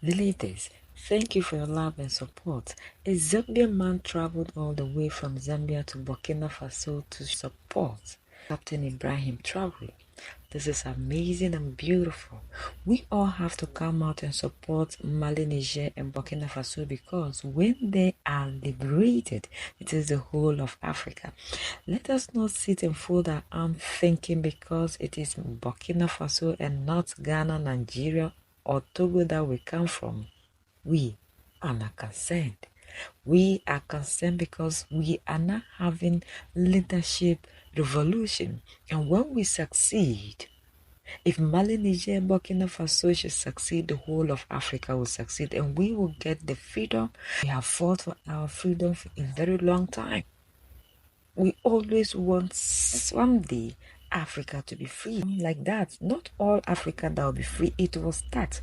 The latest. Thank you for your love and support. A Zambian man traveled all the way from Zambia to Burkina Faso to support Captain Ibrahim Traore. This is amazing and beautiful. We all have to come out and support Mali, Niger, and Burkina Faso because when they are liberated, it is the whole of Africa. Let us not sit and fold our arms thinking because it is Burkina Faso and not Ghana, Nigeria, or Togo that we come from. We are not concerned. We are concerned because we are not having leadership revolution. And when we succeed, if Mali, Niger, Burkina Faso should succeed, the whole of Africa will succeed and we will get the freedom. We have fought for our freedom for a very long time. We always want someday Africa to be free like that. Not all Africa that will be free. It will start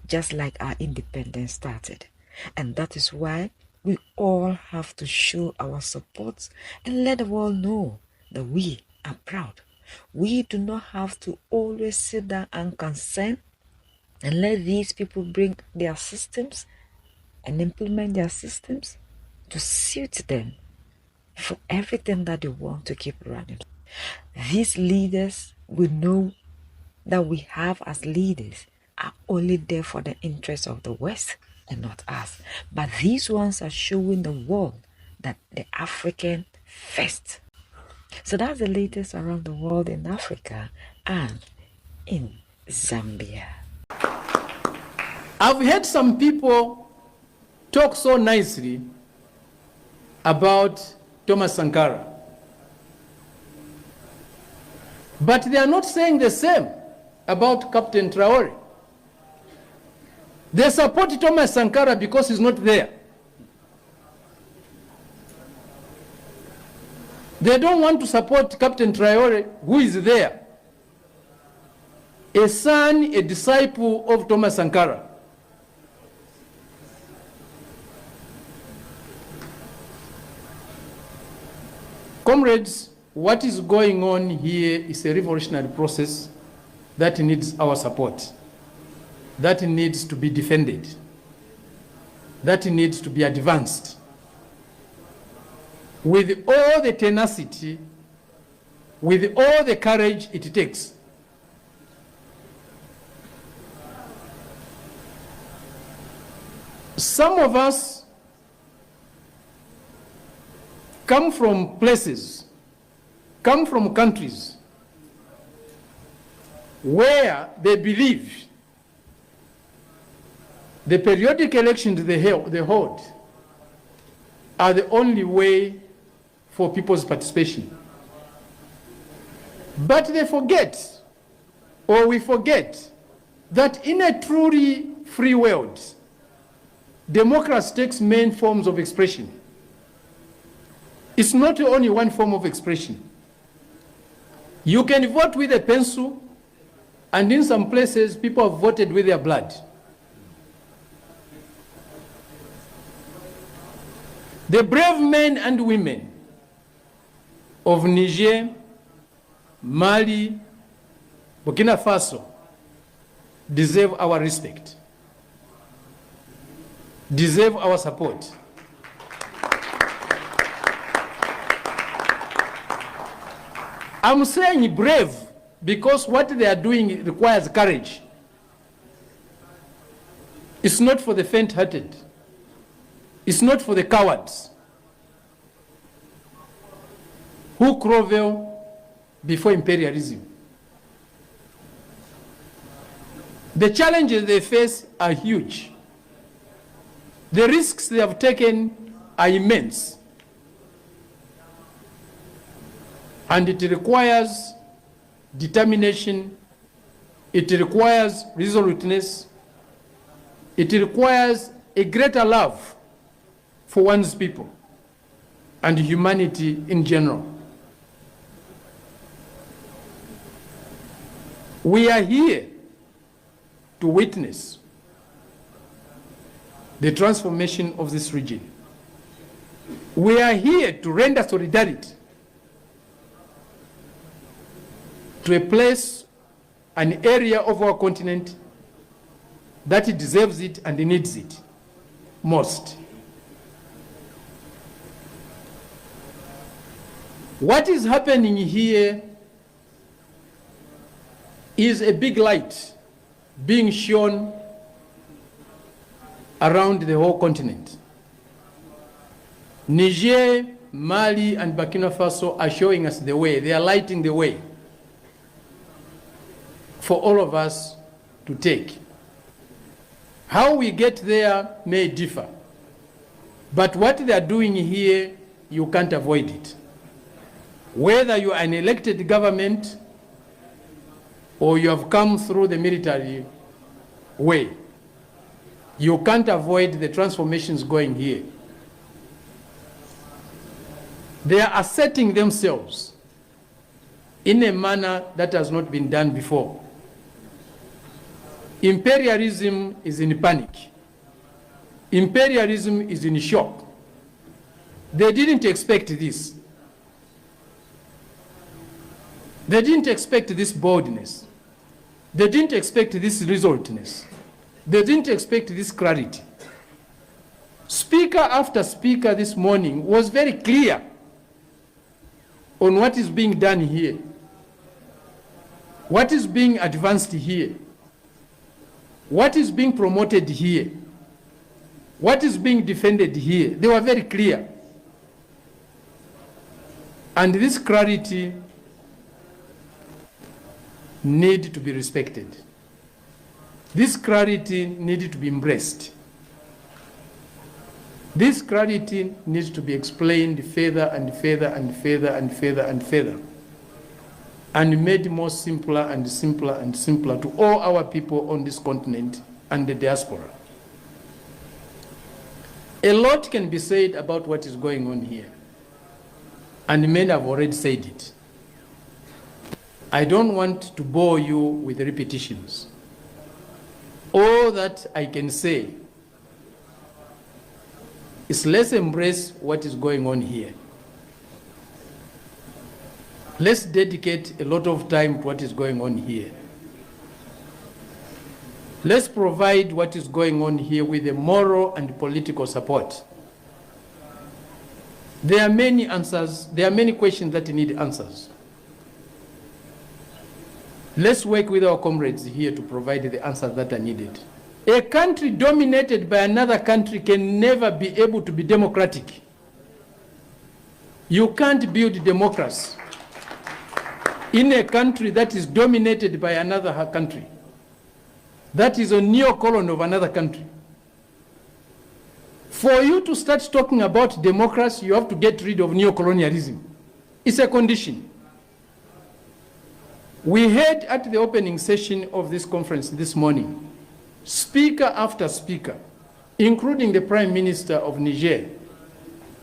just like our independence started. And that is why we all have to show our support and let the world know that we are proud. We do not have to always sit down and concern and let these people bring their systems and implement their systems to suit them for everything that they want to keep running. These leaders we know that we have as leaders are only there for the interests of the West and not us. But these ones are showing the world that the African first. So that's the latest around the world in Africa and in Zambia. I've heard some people talk so nicely about Thomas Sankara. But they are not saying the same about Captain Traore. They support Thomas Sankara because he's not there. They don't want to support Captain Traore, who is there. A son, a disciple of Thomas Sankara. Comrades, what is going on here is a revolutionary process that needs our support, that needs to be defended, that needs to be advanced with all the tenacity, with all the courage it takes. Some of us come from places, come from countries where they believe the periodic elections they hold are the only way for people's participation. But they forget, or we forget, that in a truly free world, democracy takes many forms of expression. It's not only one form of expression. You can vote with a pencil, and in some places, people have voted with their blood. The brave men and women of Niger, Mali, Burkina Faso deserve our respect, deserve our support. I'm saying brave because what they are doing requires courage. It's not for the faint-hearted. It's not for the cowards who grovel before imperialism. The challenges they face are huge. The risks they have taken are immense. And it requires determination, it requires resoluteness, it requires a greater love for one's people and humanity in general. We are here to witness the transformation of this region. We are here to render solidarity to a place, an area of our continent that deserves it and needs it most. What is happening here is a big light being shown around the whole continent. Niger, Mali, and Burkina Faso are showing us the way. They are lighting the way for all of us to take. How we get there may differ, but what they are doing here, you can't avoid it. Whether you are an elected government or you have come through the military way, you can't avoid the transformations going here. They are asserting themselves in a manner that has not been done before. Imperialism is in panic. Imperialism is in shock. They didn't expect this. They didn't expect this boldness. They didn't expect this resolutiveness. They didn't expect this clarity. Speaker after speaker this morning was very clear on what is being done here, what is being advanced here, what is being promoted here, what is being defended here. They were very clear. And this clarity need to be respected. This clarity needs to be embraced. This clarity needs to be explained further and further and further and further and further, and made more simpler and simpler and simpler to all our people on this continent and the diaspora. A lot can be said about what is going on here, and many have already said it. I don't want to bore you with repetitions. All that I can say is let's embrace what is going on here. Let's dedicate a lot of time to what is going on here. Let's provide what is going on here with a moral and political support. There are many answers, there are many questions that need answers. Let's work with our comrades here to provide the answers that are needed. A country dominated by another country can never be able to be democratic. You can't build democracy in a country that is dominated by another country. That is a neocolony of another country. For you to start talking about democracy, you have to get rid of neocolonialism. It's a condition. We heard at the opening session of this conference this morning, speaker after speaker, including the Prime Minister of Niger,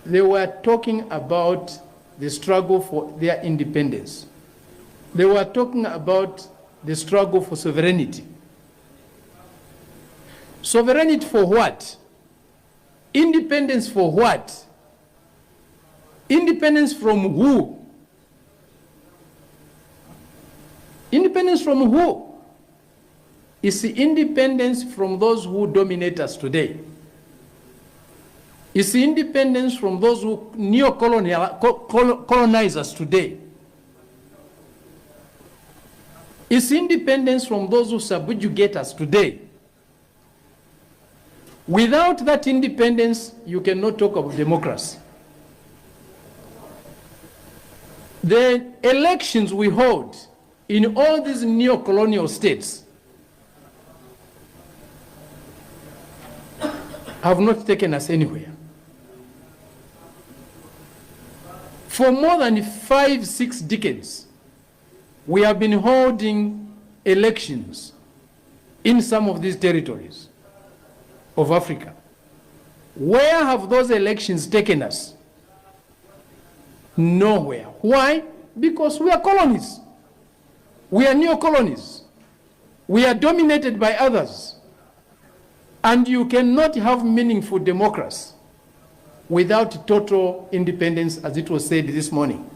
they were talking about the struggle for their independence. They were talking about the struggle for sovereignty. Sovereignty for what? Independence for what? Independence from who? Independence from who? It's the independence from those who dominate us today. It's the independence from those who colonize us today. It's independence from those who subjugate us today. Without that independence, you cannot talk of democracy. The elections we hold in all these neo-colonial states have not taken us anywhere. For more than 5-6 decades, we have been holding elections in some of these territories of Africa. Where have those elections taken us? Nowhere. Why? Because we are colonies. We are neo-colonies. We are dominated by others. And you cannot have meaningful democracy without total independence, as it was said this morning.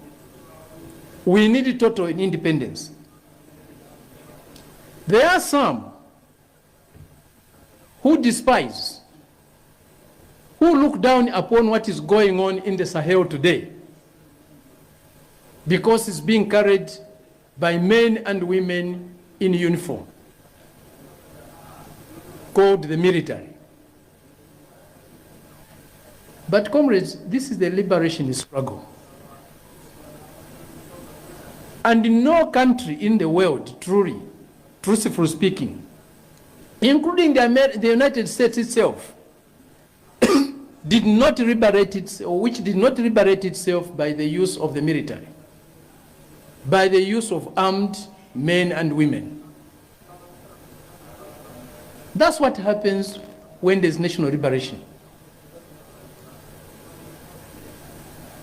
We need total independence. There are some who despise, who look down upon what is going on in the Sahel today, because it's being carried by men and women in uniform, called the military. But comrades, this is the liberation struggle. And no country in the world, truthfully speaking, including the United States itself, did not liberate itself, or which did not liberate itself by the use of the military, by the use of armed men and women. That's what happens when there's national liberation.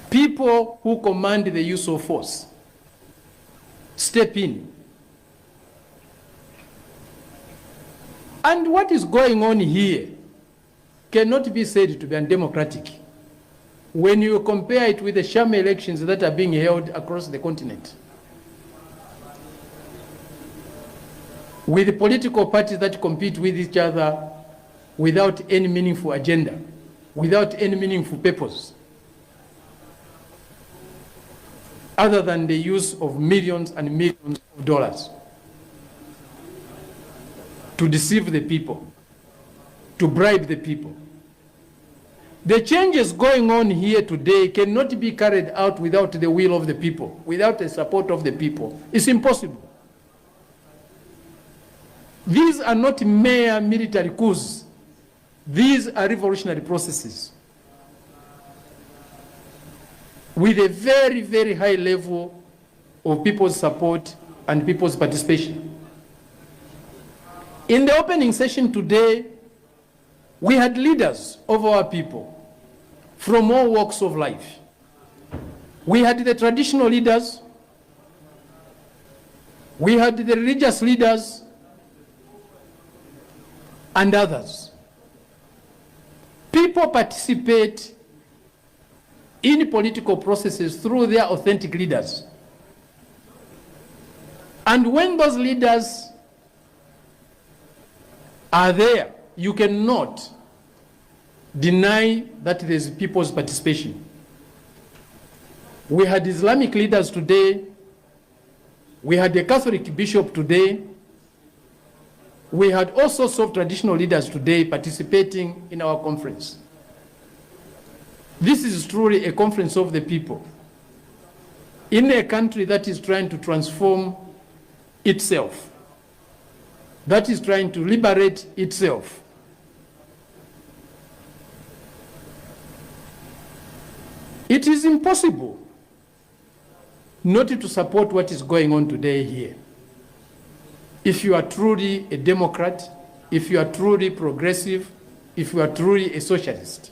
People who command the use of force step in. And what is going on here cannot be said to be undemocratic when you compare it with the sham elections that are being held across the continent, with the political parties that compete with each other without any meaningful agenda, without any meaningful purpose, other than the use of millions and millions of dollars to deceive the people, to bribe the people. The changes going on here today cannot be carried out without the will of the people, without the support of the people. It's impossible. These are not mere military coups. These are revolutionary processes with a very, very high level of people's support and people's participation. In the opening session today, we had leaders of our people from all walks of life. We had the traditional leaders, we had the religious leaders, and others. People participate in political processes through their authentic leaders. And when those leaders are there, you cannot deny that there's people's participation. We had Islamic leaders today. We had a Catholic bishop today. We had all sorts of traditional leaders today participating in our conference. This is truly a conference of the people in a country that is trying to transform itself, that is trying to liberate itself. It is impossible not to support what is going on today here. If you are truly a Democrat, if you are truly progressive, if you are truly a socialist.